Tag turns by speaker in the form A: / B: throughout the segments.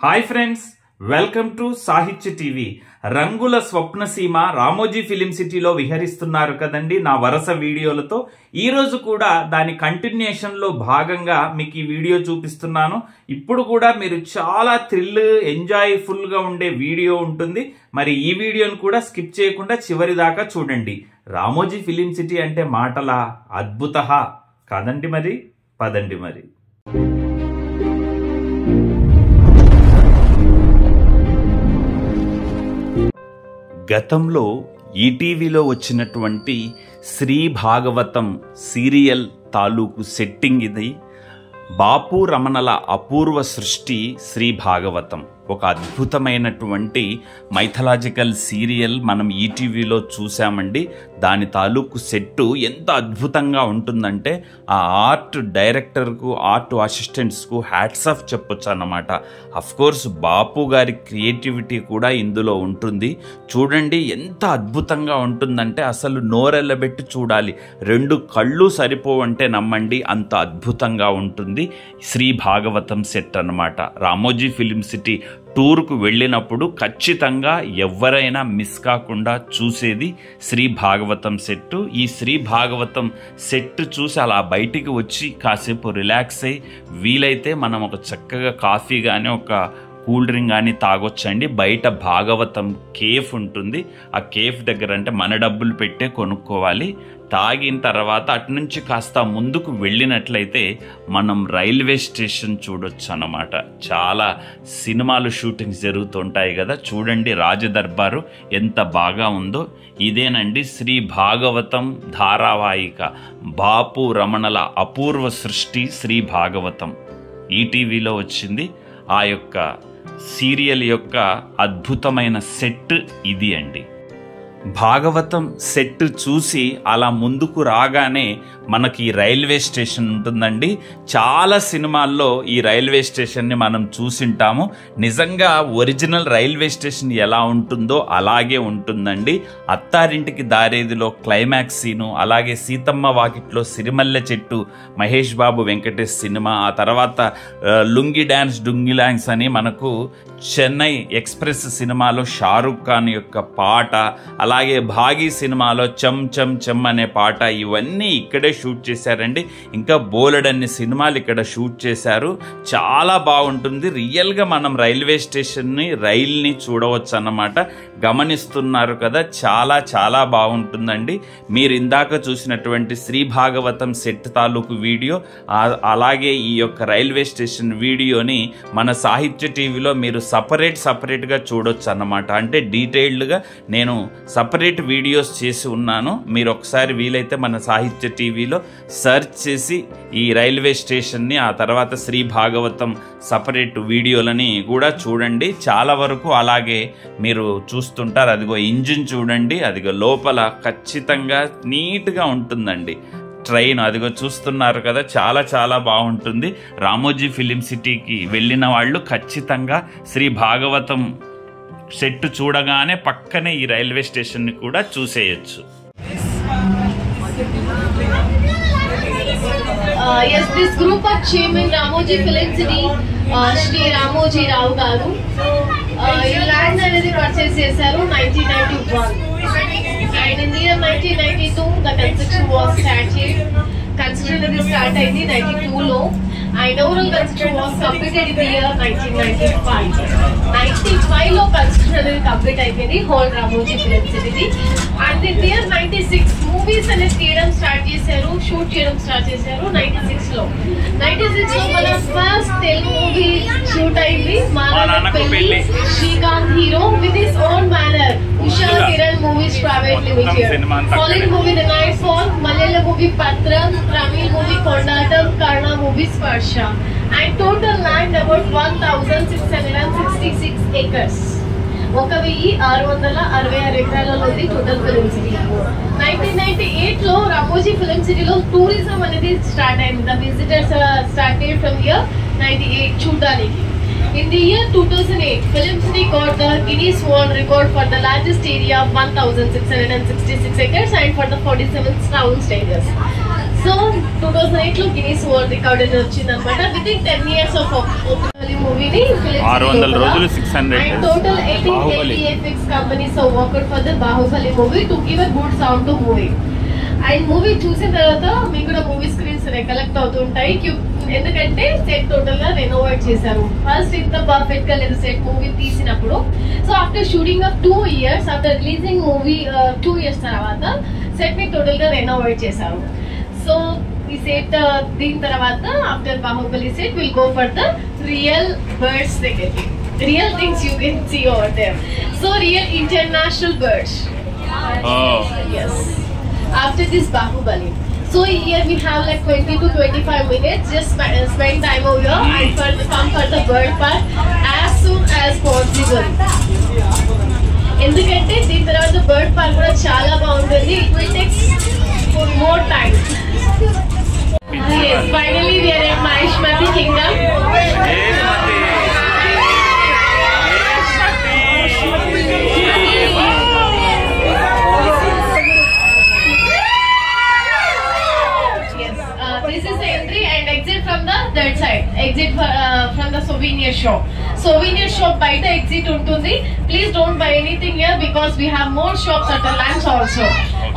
A: Hi friends, welcome to సాహిత్య TV. రంగుల స్వప్నసీమ Ramoji film సిటీలో విహరిస్తున్నారు కదండి నా వరుస వీడియోలతో. ఈరోజు కూడా దాని కంటిన్యూషన్లో భాగంగా మీకు ఈ వీడియో చూపిస్తున్నాను. ఇప్పుడు కూడా మీరు చాలా ఎంజాయ్ఫుల్గా ఉండే వీడియో ఉంటుంది. మరి ఈ వీడియోను కూడా స్కిప్ చేయకుండా చివరి దాకా చూడండి. రామోజీ ఫిలిం సిటీ అంటే మాటలా? అద్భుత కాదండి. మరి పదండి. మరి గతంలో ఈటీవీలో వచ్చినటువంటి శ్రీ భాగవతం సీరియల్ తాలూకు సెట్టింగ్ ఇది. బాపు రమణల అపూర్వ సృష్టి శ్రీ భాగవతం. ఒక అద్భుతమైనటువంటి మైథలాజికల్ సీరియల్ మనం ఈటీవీలో చూసామండి. దాని తాలూకు సెట్టు ఎంత అద్భుతంగా ఉంటుందంటే ఆ ఆర్ట్ డైరెక్టర్కు, ఆర్ట్ అసిస్టెంట్స్కు హ్యాట్స్ ఆఫ్ చెప్పొచ్చు అన్నమాట. అఫ్కోర్స్ బాపు గారి క్రియేటివిటీ కూడా ఇందులో ఉంటుంది. చూడండి ఎంత అద్భుతంగా ఉంటుందంటే అసలు నోరెళ్ళబెట్టి చూడాలి. 2 కళ్ళు సరిపోవంటే నమ్మండి, అంత అద్భుతంగా ఉంటుంది శ్రీ భాగవతం సెట్ అన్నమాట. రామోజీ ఫిలిం సిటీ టూర్కు వెళ్ళినప్పుడు ఖచ్చితంగా ఎవరైనా మిస్ కాకుండా చూసేది శ్రీ భాగవతం సెట్టు. ఈ శ్రీ భాగవతం సెట్ చూసి అలా బయటికి వచ్చి కాసేపు రిలాక్స్ అయ్యి వీలైతే మనం ఒక చక్కగా కాఫీ కానీ ఒక కూల్ డ్రింక్ కానీ తాగొచ్చండి. బయట భాగవతం కేఫ్ ఉంటుంది. ఆ కేఫ్ దగ్గర అంటే మన డబ్బులు పెట్టే కొనుక్కోవాలి. తాగిన తర్వాత అటు నుంచి కాస్త ముందుకు వెళ్ళినట్లయితే మనం రైల్వే స్టేషన్ చూడొచ్చు అన్నమాట. చాలా సినిమాలు షూటింగ్స్ జరుగుతుంటాయి కదా, చూడండి రాజదర్బారు ఎంత బాగా ఉందో. ఇదేనండి శ్రీ భాగవతం ధారావాహిక, బాపు రమణల అపూర్వ సృష్టి శ్రీ భాగవతం. ఈటీవీలో వచ్చింది. ఆ యొక్క సీరియల్ యొక్క అద్భుతమైన సెట్ ఇది అండి. భాగవతం సెట్ చూసి అలా ముందుకు రాగానే మనకి రైల్వే స్టేషన్ ఉంటుందండి. చాలా సినిమాల్లో ఈ రైల్వే స్టేషన్ని మనం చూసింటాము. నిజంగా ఒరిజినల్ రైల్వే స్టేషన్ ఎలా ఉంటుందో అలాగే ఉంటుందండి. అత్తారింటికి దారేదిలో క్లైమాక్స్ సీను, అలాగే సీతమ్మ వాకిట్లో సిరిమల్లె చెట్టు మహేష్ బాబు వెంకటేష్ సినిమా, ఆ తర్వాత లుంగి డ్యాన్స్ డుంగి డాన్స్ అని మనకు చెన్నై ఎక్స్ప్రెస్ సినిమాలో షారుఖ్ ఖాన్ యొక్క పాట, అలాగే భాగీ సినిమాలో చమ్ చమ్ చమ్ అనే పాట, ఇవన్నీ ఇక్కడే షూట్ చేశారండి. ఇంకా బోలెడన్ని సినిమాలు ఇక్కడ షూట్ చేశారు. చాలా బాగుంటుంది. రియల్గా మనం రైల్వే స్టేషన్ని, రైల్ని చూడవచ్చు అన్నమాట. గమనిస్తున్నారు కదా, చాలా చాలా బాగుంటుందండి. మీరు ఇందాక చూసినటువంటి శ్రీ భాగవతం సెట్ తాలూకు వీడియో, అలాగే ఈ యొక్క రైల్వే స్టేషన్ వీడియోని మన సాహిత్య టీవీలో మీరు సపరేట్గా చూడొచ్చు అన్నమాట. అంటే డీటెయిల్డ్గా నేను సపరేట్ వీడియోస్ చేసి ఉన్నాను. మీరు ఒకసారి వీలైతే మన సాహిత్య టీవీలో సెర్చ్ చేసి ఈ రైల్వే స్టేషన్ని, ఆ తర్వాత శ్రీ భాగవతం సపరేట్ వీడియోలని కూడా చూడండి. చాలా వరకు అలాగే మీరు చూస్తుంటారు. అదిగో ఇంజిన్ చూడండి, అదిగో లోపల ఖచ్చితంగా నీట్గా ఉంటుందండి ట్రైన్. అదిగో చూస్తున్నారు కదా, చాలా చాలా బాగుంటుంది. రామోజీ ఫిలిం సిటీకి వెళ్ళిన వాళ్ళు ఖచ్చితంగా శ్రీ భాగవతం సెట్ చూడగానే పక్కనే ఈ రైల్వే స్టేషన్ని కూడా చూసేయచ్చు.
B: Yes, this group of chairman Ramoji Film City, Shri Ramoji Rao garu ఈ ల్యాండ్ అనేది పర్చేస్ చేశారు 1991. And in the year 1992 the construction was started. Construction అనేది స్టార్ట్ అయింది 92 లో. And overall construction was completed in the year 1995. 95 లో construction అనేది complete అయిపోయింది whole Ramoji film city. And in the year 96 movies అనేది తీయడం స్టార్ట్ చేశారు, షూట్ చేయడం స్టార్ట్ చేశారు 96 లో. 96 లో మన ఫస్ట్ తెలుగు మూవీ షూట్ అయింది మా పెళ్లి, Srikanth hero with his own banner Usha Kiran movies private limited. Following movie the night fall, Malayala movie Patram, Tamil movie Kondattam, Kannada movie Sparsha. And total land about 1666 acres. 1666 ఎకరాలలో ఉంది టోటల్ ఫిలిం సిటీ. 1998 లో రామోజీ ఫిలిం సిటీలో టూరిజం అనేది స్టార్ట్ అయింది. The visitors started from year 98 చూడడానికి. In the year 2008, Film City got the Guinness World Record for the largest area of 1666 acres and for the 47 round stages. So 2008 లో Guinness world record అనేది వచ్చింది అనమాట. With in 10 years of మూవీని
A: 600 రోజులు 600
B: and total 18 VFX companies have worked for the Bahubali movie to give a good sound to movie. And movie చూసిన తర్వాత మీకు కూడా మూవీ స్క్రీన్స్ రికలెక్ట్ అవుతుంటాయి, ఎందుకంటే సెట్ టోటల్ గా రెనోవేట్ చేశారు. ఫస్ట్ ఇంత పర్ఫెక్ట్ గా లేదు సెట్ మూవీ తీసినప్పుడు. So after shooting of 2 years, after releasing movie 2 years తర్వాత సెట్ ని టోటల్ గా రెనోవేట్ చేశారు. సో ఈ సెట్ దీని తర్వాత after Baahubali set will go for the real birds దగ్గరికి. Real things you can see over there. So real international birds. Yes. After this Bahubali, so here we have like 20 to 25 minutes. Just spend time over here and come for the bird park as soon as possible. ఎందుకంటే దీని తర్వాత bird park కూడా చాలా బాగుంటుంది. It will take more time. Yes, finally we are in Mahishmati Kingdom. This is the entry and exit from the that side. Exit from the souvenir shop. Souvenir shop by the exit untundi. Please don't buy anything here because we have more shops at the lunch also.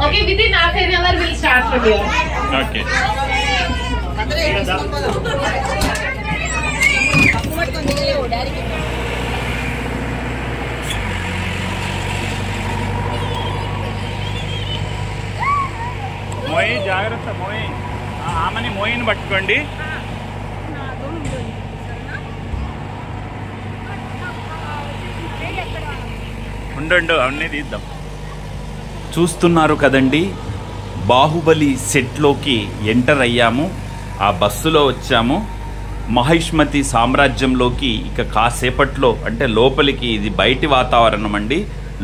B: Okay, within half an hour we'll start from here.
A: Okay. Moi జాగ్రత్త, మోయి ఆమెని మోయిని పట్టుకోండి. ఉండు అవన్నీ తీద్దాం. చూస్తున్నారు కదండి, Baahubali సెట్లోకి enter అయ్యాము. ఆ బస్సులో వచ్చాము. మహిష్మతి సామ్రాజ్యంలోకి ఇక కాసేపట్లో, అంటే లోపలికి, ఇది బయటి వాతావరణం అండి,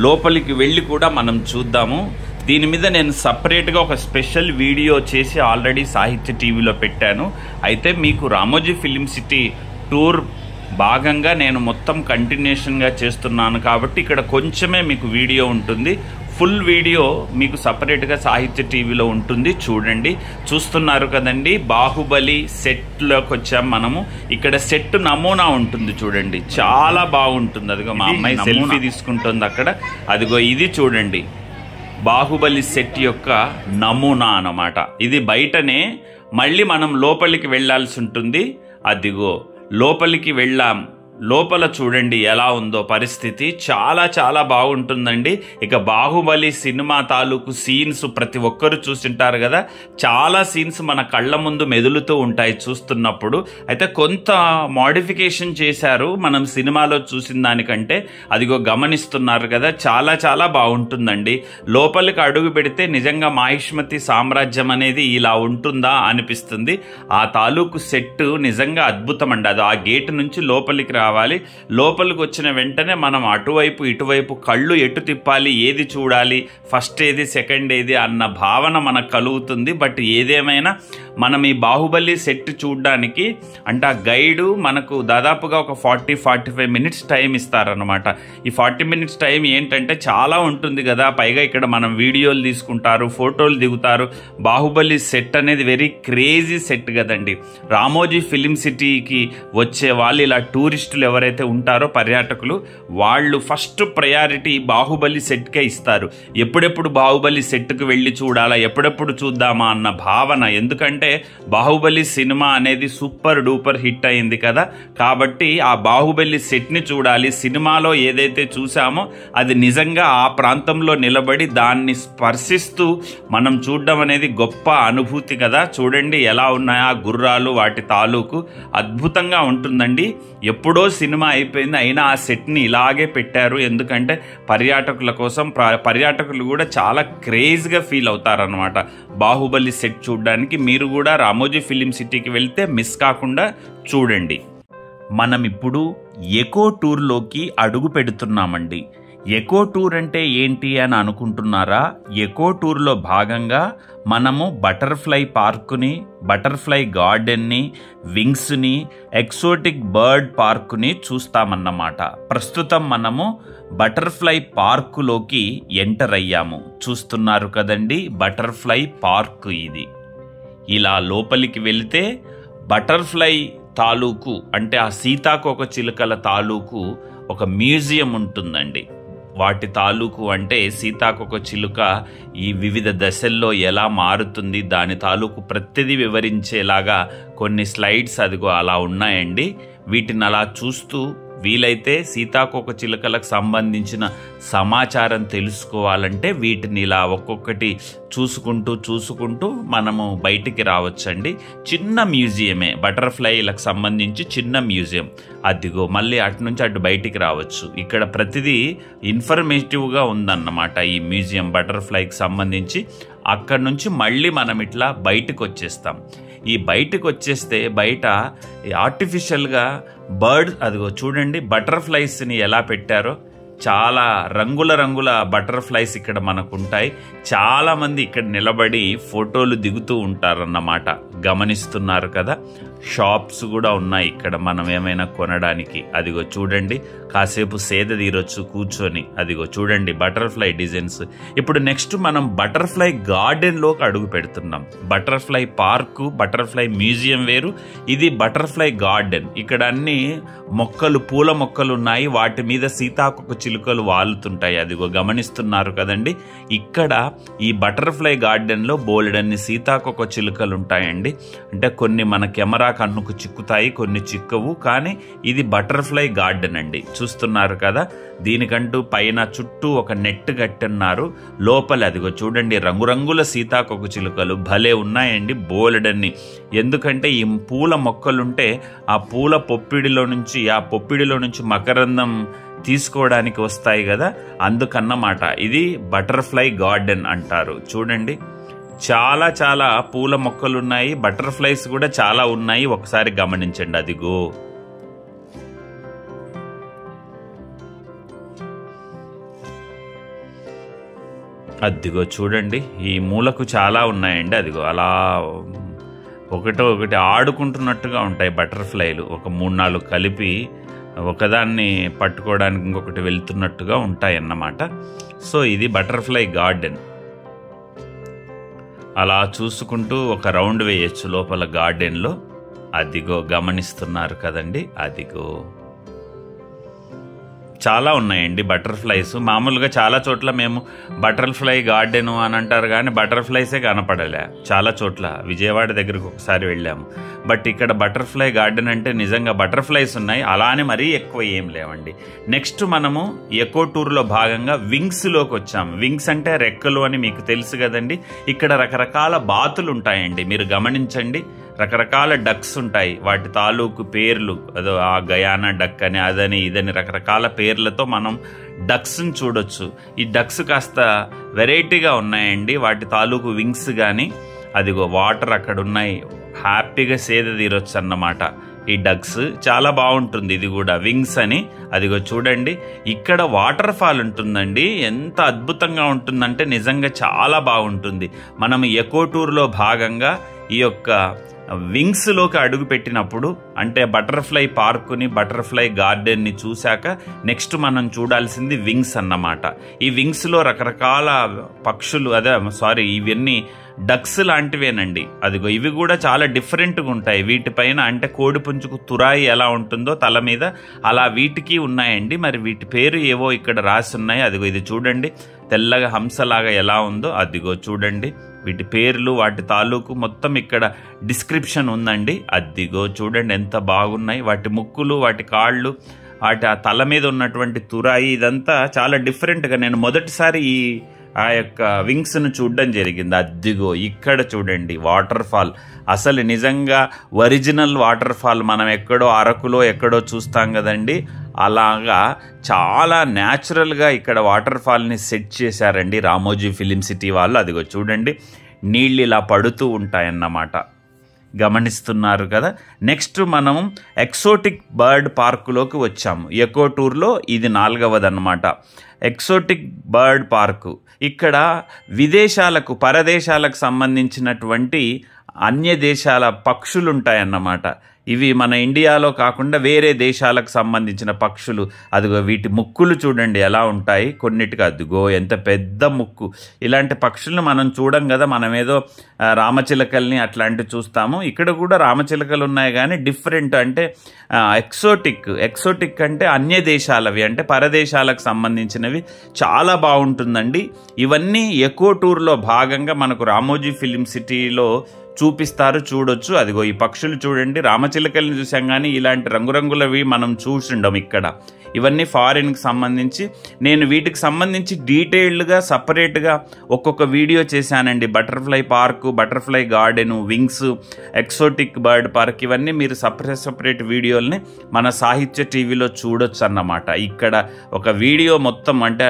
A: లోపలికి వెళ్ళి కూడా మనం చూద్దాము. దీని మీద నేను సపరేట్గా ఒక స్పెషల్ వీడియో చేసి ఆల్రెడీ సాహిత్య టీవీలో పెట్టాను. అయితే మీకు రామోజీ ఫిలిం సిటీ టూర్ భాగంగా నేను మొత్తం కంటిన్యూషన్గా చేస్తున్నాను కాబట్టి ఇక్కడ కొంచెమే మీకు వీడియో ఉంటుంది. ఫుల్ వీడియో మీకు సపరేట్గా సాహిత్య టీవీలో ఉంటుంది, చూడండి. చూస్తున్నారు కదండి, బాహుబలి సెట్లోకి వచ్చాం మనము. ఇక్కడ సెట్ నమూనా ఉంటుంది చూడండి, చాలా బాగుంటుంది. అదిగో మా అమ్మాయి సెల్ఫీ తీసుకుంటుంది అక్కడ. అదిగో ఇది చూడండి, బాహుబలి సెట్ యొక్క నమూనా అన్నమాట. ఇది బయటనే, మళ్ళీ మనం లోపలికి వెళ్ళాల్సి ఉంటుంది. అదిగో లోపలికి వెళ్ళాం. లోపల చూడండి ఎలా ఉందో పరిస్థితి, చాలా చాలా బాగుంటుందండి. ఇక బాహుబలి సినిమా తాలూకు సీన్స్ ప్రతి ఒక్కరు చూసింటారు కదా, చాలా సీన్స్ మన కళ్ళ ముందు మెదులుతూ ఉంటాయి చూస్తున్నప్పుడు. అయితే కొంత మోడిఫికేషన్ చేశారు మనం సినిమాలో చూసిన దానికంటే. అదిగో గమనిస్తున్నారు కదా, చాలా చాలా బాగుంటుందండి. లోపలికి అడుగు పెడితే నిజంగా మహిష్మతి సామ్రాజ్యం అనేది ఇలా ఉంటుందా అనిపిస్తుంది. ఆ తాలూకు సెట్ నిజంగా అద్భుతం అండి. అది ఆ గేట్ నుంచి లోపలికి రావాలి. లోపలికి వచ్చిన వెంటనే మనం అటువైపు ఇటువైపు కళ్ళు ఎటు తిప్పాలి, ఏది చూడాలి, ఫస్ట్ ఏది సెకండ్ ఏది అన్న భావన మనకు కలుగుతుంది. బట్ ఏదేమైనా మనం ఈ బాహుబలి సెట్ చూడడానికి అంటే ఆ గైడు మనకు దాదాపుగా ఒక 40-45 మినిట్స్ టైం ఇస్తారనమాట. ఈ 40 మినిట్స్ టైం ఏంటంటే చాలా ఉంటుంది కదా, పైగా ఇక్కడ మనం వీడియోలు తీసుకుంటారు, ఫోటోలు దిగుతారు. బాహుబలి సెట్ అనేది వెరీ క్రేజీ సెట్ కదండి. రామోజీ ఫిలిం సిటీకి వచ్చే వాళ్ళు, ఇలా టూరిస్టులు ఎవరైతే ఉంటారో పర్యాటకులు, వాళ్ళు ఫస్ట్ ప్రయారిటీ బాహుబలి సెట్కే ఇస్తారు. ఎప్పుడెప్పుడు బాహుబలి సెట్కి వెళ్ళి చూడాలా, ఎప్పుడెప్పుడు చూద్దామా అన్న భావన. ఎందుకంటే బాహుబలి సినిమా అనేది సూపర్ డూపర్ హిట్ అయింది కదా, కాబట్టి ఆ బాహుబలి సెట్ని చూడాలి. సినిమాలో ఏదైతే చూసామో అది నిజంగా ఆ ప్రాంతంలో నిలబడి దాన్ని స్పర్శిస్తూ మనం చూడడం అనేది గొప్ప అనుభూతి కదా. చూడండి ఎలా ఉన్నాయో ఆ గుర్రాలు, వాటి తాలూకు అద్భుతంగా ఉంటుందండి. ఎప్పుడో సినిమా అయిపోయింది, అయినా ఆ సెట్ని ఇలాగే పెట్టారు. ఎందుకంటే పర్యాటకుల కోసం, పర్యాటకులు కూడా చాలా క్రేజ్గా ఫీల్ అవుతారనమాట బాహుబలి సెట్ చూడడానికి. మీరు కూడా రామోజీ ఫిలిం సిటీకి వెళ్తే మిస్ కాకుండా చూడండి. మనం ఇప్పుడు ఎకో టూర్లోకి అడుగు పెడుతున్నామండి. ఎకో టూర్ అంటే ఏంటి అని అనుకుంటున్నారా? ఎకో టూర్లో భాగంగా మనము బటర్ఫ్లై పార్కుని, బటర్ఫ్లై గార్డెన్ని, వింగ్స్ని, ఎక్సోటిక్ బర్డ్ పార్కుని చూస్తామన్నమాట. ప్రస్తుతం మనము బటర్ఫ్లై పార్కులోకి ఎంటర్ అయ్యాము. చూస్తున్నారు కదండి, బటర్ఫ్లై పార్క్ ఇది. ఇలా లోపలికి వెళితే బటర్ఫ్లై తాలూకు అంటే ఆ సీతాకోకచిలుకల తాలూకు ఒక మ్యూజియం ఉంటుందండి. వాటి తాలూకు అంటే సీతాకోకచిలుక ఈ వివిధ దశల్లో ఎలా మారుతుంది దాని తాలూకు ప్రతిదీ వివరించేలాగా కొన్ని స్లైడ్స్ అదిగో అలా ఉన్నాయండి. వీటిని అలా చూస్తూ వీలైతే సీతాకోకచిలుకలకు సంబంధించిన సమాచారం తెలుసుకోవాలంటే వీటిని ఇలా ఒక్కొక్కటి చూసుకుంటూ మనము బయటికి రావచ్చండి. చిన్న మ్యూజియమే, బటర్ఫ్లైలకు సంబంధించి చిన్న మ్యూజియం. అదిగో మళ్ళీ అటు నుంచి అటు బయటికి రావచ్చు. ఇక్కడ ప్రతిదీ ఇన్ఫర్మేటివ్గా ఉందన్నమాట ఈ మ్యూజియం బటర్ఫ్లైకి సంబంధించి. అక్కడి నుంచి మళ్ళీ మనం ఇట్లా బయటకు వచ్చేస్తాం. ఈ బయటకు వచ్చేస్తే బయట ఆర్టిఫిషియల్గా అదిగో చూడండి బటర్ఫ్లైస్ని ఎలా పెట్టారో. చాలా రంగుల బటర్ఫ్లైస్ ఇక్కడ మనకు ఉంటాయి. చాలామంది ఇక్కడ నిలబడి ఫోటోలు దిగుతూ ఉంటారన్నమాట. గమనిస్తున్నారు కదా. షాప్స్ కూడా ఉన్నాయి ఇక్కడ మనం ఏమైనా కొనడానికి. అదిగో చూడండి కాసేపు సేద తీరొచ్చు కూర్చొని. అదిగో చూడండి బటర్ఫ్లై డిజైన్స్. ఇప్పుడు నెక్స్ట్ మనం బటర్ఫ్లై గార్డెన్లోకి అడుగు పెడుతున్నాం. బటర్ఫ్లై పార్కు, బటర్ఫ్లై మ్యూజియం వేరు, ఇది బటర్ఫ్లై గార్డెన్. ఇక్కడ అన్ని మొక్కలు, పూల మొక్కలు ఉన్నాయి. వాటి మీద సీతాకోకచిలుకలు వాలుతుంటాయి. అదిగో గమనిస్తున్నారు కదండి. ఇక్కడ ఈ బటర్ఫ్లై గార్డెన్లో బోలెడన్ని సీతాకోకచిలుకలు ఉంటాయండి. అంటే కొన్ని మన కెమెరా కన్నుకు చిక్కుతాయి, కొన్ని చిక్కవు. కానీ ఇది బటర్ఫ్లై గార్డెన్ అండి. చూస్తున్నారు కదా. దీనికంటూ పైన చుట్టూ ఒక నెట్ కట్టున్నారు. లోపల అదిగో చూడండి రంగురంగుల సీతాకోకచిలుకలు భలే ఉన్నాయండి, బోలెడన్ని. ఎందుకంటే ఈ పూల మొక్కలుంటే ఆ పూల పొప్పిడిలో నుంచి మకరందం తీసుకోవడానికి వస్తాయి కదా, అందుకన్నమాట. ఇది బటర్ఫ్లై గార్డెన్ అంటారు. చూడండి చాలా పూల మొక్కలు ఉన్నాయి, బటర్ఫ్లైస్ కూడా చాలా ఉన్నాయి. ఒకసారి గమనించండి. అదిగో చూడండి ఈ మూలకు చాలా ఉన్నాయండి. అదిగో అలా ఒకటి ఆడుకుంటున్నట్టుగా ఉంటాయి బటర్ఫ్లైలు. ఒక 3-4 కలిపి ఒకదాన్ని పట్టుకోవడానికి ఇంకొకటి వెళ్తున్నట్టుగా ఉంటాయి అన్నమాట. సో ఇది బటర్ఫ్లై గార్డెన్. అలా చూసుకుంటూ ఒక రౌండ్ వేయచ్చు లోపల గార్డెన్లో. అదిగో గమనిస్తున్నారు కదండి. అదిగో చాలా ఉన్నాయండి బటర్ఫ్లైస్. మామూలుగా చాలా చోట్ల మేము బటర్ఫ్లై గార్డెన్ అని అంటారు కానీ బటర్ఫ్లైసే కనపడలే చాలా చోట్ల. విజయవాడ దగ్గరకు ఒకసారి వెళ్ళాము. బట్ ఇక్కడ బటర్ఫ్లై గార్డెన్ అంటే నిజంగా బటర్ఫ్లైస్ ఉన్నాయి, అలానే మరీ ఎక్కువ ఏం లేవండి. నెక్స్ట్ మనము ఎకో టూర్లో భాగంగా వింగ్స్లోకి వచ్చాము. వింగ్స్ అంటే రెక్కలు అని మీకు తెలుసు కదండి. ఇక్కడ రకరకాల బాతులు ఉంటాయండి, మీరు గమనించండి. రకరకాల డక్స్ ఉంటాయి, వాటి తాలూకు పేర్లు అదో ఆ గయానా డక్ అని అదని ఇదని రకరకాల పేర్లతో మనం డక్స్ని చూడొచ్చు. ఈ డక్స్ కాస్త వెరైటీగా ఉన్నాయండి, వాటి తాలూకు వింగ్స్ కానీ. అదిగో వాటర్ అక్కడ ఉన్నాయి, హ్యాపీగా సేద తీరొచ్చు అన్నమాట. ఈ డక్స్ చాలా బాగుంటుంది. ఇది కూడా వింగ్స్ అని. అదిగో చూడండి ఇక్కడ వాటర్ ఫాల్ ఉంటుందండి. ఎంత అద్భుతంగా ఉంటుందంటే నిజంగా చాలా బాగుంటుంది. మనం ఎకో టూర్లో భాగంగా ఈ యొక్క వింగ్స్లోకి అడుగు పెట్టినప్పుడు అంటే బటర్ఫ్లై పార్కుని బటర్ఫ్లై గార్డెన్ని చూశాక నెక్స్ట్ మనం చూడాల్సింది వింగ్స్ అన్నమాట. ఈ వింగ్స్లో రకరకాల పక్షులు ఇవన్నీ డక్స్ లాంటివేనండి. అదిగో ఇవి కూడా చాలా డిఫరెంట్గా ఉంటాయి. వీటిపైన అంటే కోడి పుంజుకు తురాయి ఎలా ఉంటుందో తల మీద అలా వీటికి ఉన్నాయండి. మరి వీటి పేరు ఏవో ఇక్కడ రాసి ఉన్నాయి. అదిగో ఇది చూడండి తెల్లగా హంసలాగా ఎలా ఉందో. అదిగో చూడండి వీటి పేర్లు, వాటి తాలూకు మొత్తం ఇక్కడ డిస్క్రిప్షన్ ఉందండి. అదిగో చూడండి ఎంత బాగున్నాయి. వాటి ముక్కులు, వాటి కాళ్ళు, వాటి ఆ తల మీద ఉన్నటువంటి తురాయి, ఇదంతా చాలా డిఫరెంట్గా నేను మొదటిసారి ఆ యొక్క వింగ్స్ను చూడడం జరిగింది. అదిగో ఇక్కడ చూడండి వాటర్ ఫాల్. అసలు నిజంగా ఒరిజినల్ వాటర్ ఫాల్ మనం ఎక్కడో అరకులో ఎక్కడో చూస్తాం కదండి, అలాగా చాలా న్యాచురల్గా ఇక్కడ వాటర్ ఫాల్ని సెట్ చేశారండి రామోజీ ఫిలిం సిటీ వాళ్ళు. అదిగో చూడండి నీళ్ళు ఇలా పడుతూ ఉంటాయన్నమాట. గమనిస్తున్నారు కదా. నెక్స్ట్ మనం ఎక్సోటిక్ బర్డ్ పార్కులోకి వచ్చాము. ఎకో టూర్లో ఇది 4వది అన్నమాట. Exotic bird park. ఇక్కడ పరదేశాలకు సంబంధించినటువంటి అన్య దేశాల పక్షులు ఉంటాయన్నమాట. ఇవి మన ఇండియాలో కాకుండా వేరే దేశాలకు సంబంధించిన పక్షులు. అదిగో వీటి ముక్కులు చూడండి ఎలా ఉంటాయి, కొన్నిటికి అదిగో ఎంత పెద్ద ముక్కు. ఇలాంటి పక్షులను మనం చూడం కదా, మనం ఏదో రామచిలకల్ని అట్లాంటివి చూస్తాము. ఇక్కడ కూడా రామచిలకలు ఉన్నాయి కానీ డిఫరెంట్, అంటే ఎక్సోటిక్ అంటే అన్య దేశాలవి, అంటే పరదేశాలకు సంబంధించినవి. చాలా బాగుంటుందండి. ఇవన్నీ ఎకో టూర్లో భాగంగా మనకు రామోజీ ఫిలిం సిటీలో చూపిస్తారు, చూడొచ్చు. అదిగో ఈ పక్షులు చూడండి, రామచిలకల్ని చూసాం కానీ ఇలాంటి రంగురంగులవి మనం చూసిండం ఇక్కడ. ఇవన్నీ ఫారిన్కి సంబంధించి. నేను వీటికి సంబంధించి డీటెయిల్డ్గా సపరేట్గా ఒక్కొక్క వీడియో చేశానండి. Butterfly park, butterfly garden, wings, exotic bird park, ఇవన్నీ మీరు సపరేట్ వీడియోల్ని మన సాహిత్య టీవీలో చూడొచ్చు అన్నమాట. ఇక్కడ ఒక వీడియో మొత్తం అంటే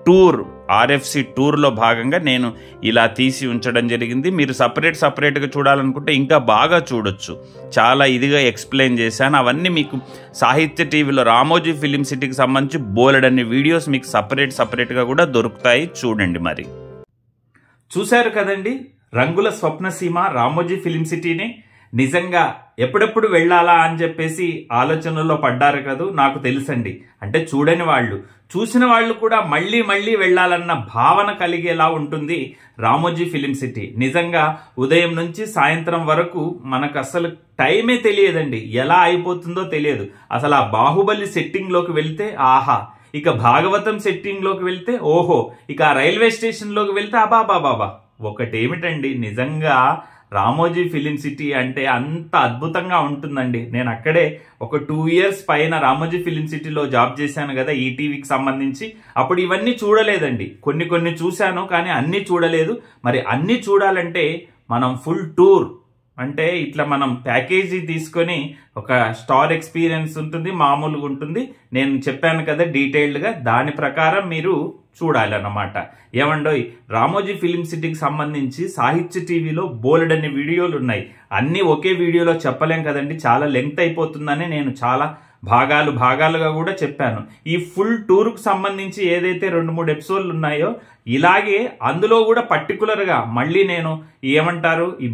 A: టూర్, ఆర్ఎఫ్సి టూర్లో భాగంగా నేను ఇలా తీసి ఉంచడం జరిగింది. మీరు సపరేట్గా చూడాలనుకుంటే ఇంకా బాగా చూడొచ్చు. చాలా ఇదిగా ఎక్స్ప్లెయిన్ చేశాను. అవన్నీ మీకు సాహిత్య టీవీలో రామోజీ ఫిలిం సిటీకి సంబంధించి బోలెడన్ని వీడియోస్ మీకు సపరేట్గా కూడా దొరుకుతాయి, చూడండి. మరి చూశారు కదండి, రంగుల స్వప్నసీమ రామోజీ ఫిలిం సిటీని. నిజంగా ఎప్పుడెప్పుడు వెళ్ళాలా అని చెప్పేసి ఆలోచనలో పడ్డారు కదా, నాకు తెలుసండి. అంటే చూడని వాళ్ళు, చూసిన వాళ్ళు కూడా మళ్ళీ వెళ్ళాలన్న భావన కలిగేలా ఉంటుంది రామోజీ ఫిలిం సిటీ. నిజంగా ఉదయం నుంచి సాయంత్రం వరకు మనకు అసలు టైమే తెలియదండి, ఎలా అయిపోతుందో తెలియదు. అసలు ఆ బాహుబలి సెట్టింగ్లోకి వెళ్తే ఆహా, ఇక భాగవతం సెట్టింగ్లోకి వెళ్తే ఓహో, ఇక ఆ రైల్వే స్టేషన్లోకి వెళ్తే అబాబాబాబా. ఒకటేమిటండి, నిజంగా రామోజీ ఫిలిం సిటీ అంటే అంత అద్భుతంగా ఉంటుందండి. నేను అక్కడే ఒక 2 years పైన రామోజీ ఫిలిం సిటీలో జాబ్ చేశాను కదా, ఈటీవీకి సంబంధించి. అప్పుడు ఇవన్నీ చూడలేదండి, కొన్ని చూశాను కానీ అన్నీ చూడలేదు. మరి అన్నీ చూడాలంటే మనం ఫుల్ టూర్, అంటే ఇట్లా మనం ప్యాకేజీ తీసుకొని ఒక స్టార్ ఎక్స్పీరియన్స్ ఉంటుంది, మామూలుగా ఉంటుంది. నేను చెప్పాను కదా డీటెయిల్డ్గా, దాని ప్రకారం మీరు చూడాలన్నమాట. ఏమండోయ్, రామోజీ ఫిలిం సిటీకి సంబంధించి సాహిత్య టీవీలో బోలెడన్ని వీడియోలు ఉన్నాయి. అన్నీ ఒకే వీడియోలో చెప్పలేం కదండి, చాలా లెంగ్త్ అయిపోతుందని నేను చాలా భాగాలుగా కూడా చెప్పాను. ఈ ఫుల్ టూర్కు సంబంధించి ఏదైతే 2-3 ఎపిసోడ్లు ఉన్నాయో, ఇలాగే అందులో కూడా పర్టికులర్గా మళ్ళీ నేను ఏమంటారు, ఈ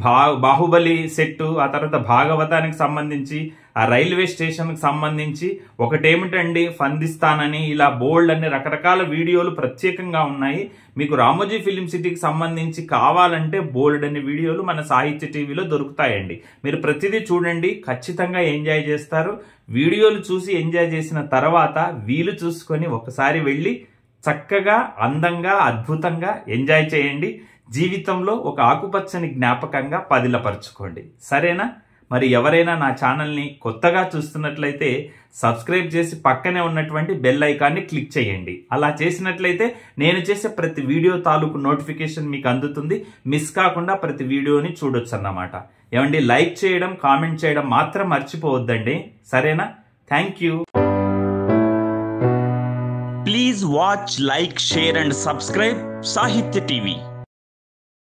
A: బాహుబలి సెట్టు, ఆ తర్వాత భాగవతానికి సంబంధించి, ఆ రైల్వే స్టేషన్కి సంబంధించి, ఒకటేమిటండి ఫందిస్తానని, ఇలా బోల్డ్ అన్ని రకరకాల వీడియోలు ప్రత్యేకంగా ఉన్నాయి. మీకు రామోజీ ఫిలిం సిటీకి సంబంధించి కావాలంటే బోల్డ్ అన్ని వీడియోలు మన సాహిత్య టీవీలో దొరుకుతాయండి. మీరు ప్రతిదీ చూడండి, ఖచ్చితంగా ఎంజాయ్ చేస్తారు. వీడియోలు చూసి ఎంజాయ్ చేసిన తర్వాత వీలు చూసుకొని ఒకసారి వెళ్ళి చక్కగా, అందంగా, అద్భుతంగా ఎంజాయ్ చేయండి. జీవితంలో ఒక ఆకుపచ్చని జ్ఞాపకంగా పదిలపరచుకోండి. సరేనా? మరి ఎవరైనా నా ఛానల్ని కొత్తగా చూస్తున్నట్లయితే సబ్స్క్రైబ్ చేసి పక్కనే ఉన్నటువంటి బెల్ ఐకాన్ని క్లిక్ చేయండి. అలా చేసినట్లయితే నేను చేసే ప్రతి వీడియో తాలూకు నోటిఫికేషన్ మీకు అందుతుంది. మిస్ కాకుండా ప్రతి వీడియోని చూడొచ్చు అన్నమాట. ఏమండి, లైక్ చేయడం, కామెంట్ చేయడం మాత్రం మర్చిపోవద్దండి. సరేనా? Thank you. Please watch, like, share and subscribe Sahitya TV.